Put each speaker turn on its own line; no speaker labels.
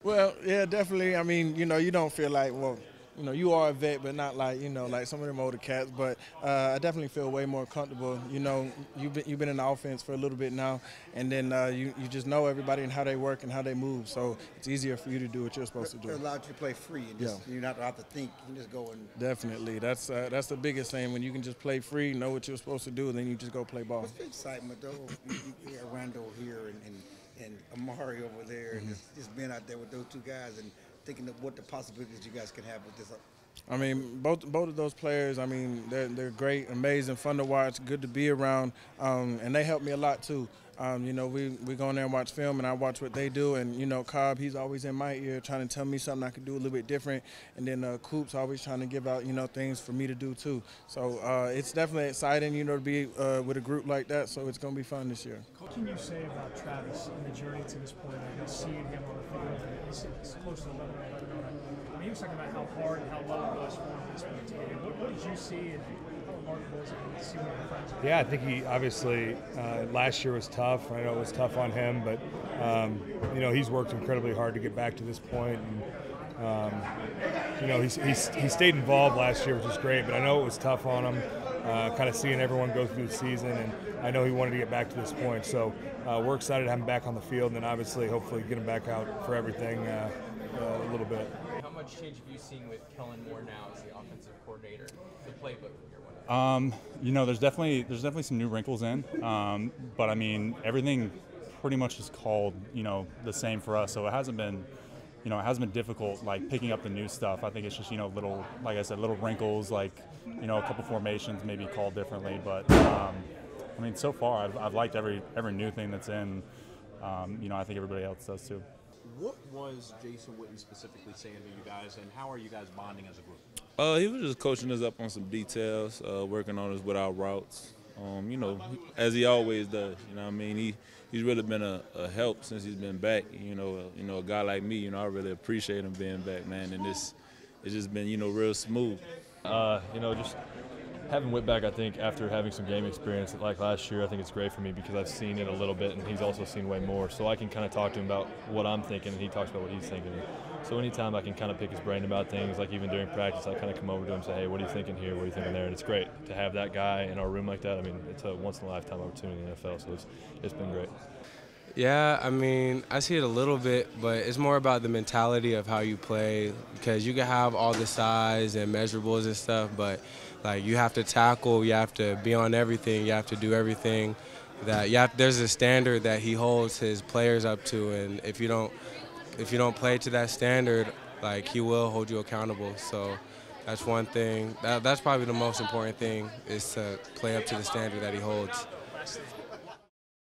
Well, yeah, definitely. I mean, you don't feel like, well, you are a vet, but not like, like some of them older cats. But I definitely feel way more comfortable. You've been in the offense for a little bit now, and then you just know everybody and how they work and how they move. So it's easier for you to do what you're supposed to
It
do.
allowed you to play free and
Yeah,
just you not have to think. You can just go and.
definitely. That's the biggest thing when you can just play free, know what you're supposed to do, and then you just go play ball.
What's the excitement though? You got Randall here and Amari over there, and just being out there with those two guys and thinking of what the possibilities you guys can have with this.
I mean, both of those players. I mean, they're great, amazing, fun to watch, good to be around, and they help me a lot too. We go in there and watch film, and I watch what they do. And Cobb, he's always in my ear trying to tell me something I could do a little bit different. And then Coop's always trying to give out things for me to do too. So it's definitely exciting, to be with a group like that. So it's gonna be fun this year.
What can you say about Travis and the journey to this point? Like, seeing him on the field, he's close to 11. I mean, he was talking about how hard and how low it was for him this week. What did you see, and how remarkable is it to see one of your friends?
Yeah, I think he obviously last year was tough. I know it was tough on him, but he's worked incredibly hard to get back to this point. And he stayed involved last year, which was great. But I know it was tough on him, kind of seeing everyone go through the season, and I know he wanted to get back to this point. So we're excited to have him back on the field, and then obviously, hopefully, get him back out for everything a little bit.
How much change have you seen with Kellen Moore now as the offensive coordinator, the playbook from your one?
There's definitely some new wrinkles in, but I mean everything pretty much is called the same for us. So it hasn't been difficult like picking up the new stuff. I think it's just little, like I said, little wrinkles, like a couple formations maybe called differently. But I mean so far I've liked every new thing that's in. I think everybody else does too.
What was Jason Witten specifically saying to you guys, and how are you guys bonding as a group?
He was just coaching us up on some details, working on us with our routes. As he always does. I mean, he's really been a help since he's been back. A guy like me, I really appreciate him being back, man. And it's just been, real smooth.
Just having Whit back, I think, after having some game experience like last year, I think it's great for me because I've seen it a little bit, and he's also seen way more. So I can kind of talk to him about what I'm thinking, and he talks about what he's thinking. So anytime I can kind of pick his brain about things, like even during practice, I kind of come over to him and say, hey, what are you thinking here? What are you thinking there? And it's great to have that guy in our room like that. I mean, it's a once-in-a-lifetime opportunity in the NFL, so it's been great.
Yeah, I mean, I see it a little bit, but it's more about the mentality of how you play, because you can have all the size and measurables and stuff, but like you have to tackle, you have to be on everything, you have to do everything. There's a standard that he holds his players up to, and if you don't play to that standard, like he will hold you accountable. So that's one thing. That's probably the most important thing, is to play up to the standard that he holds.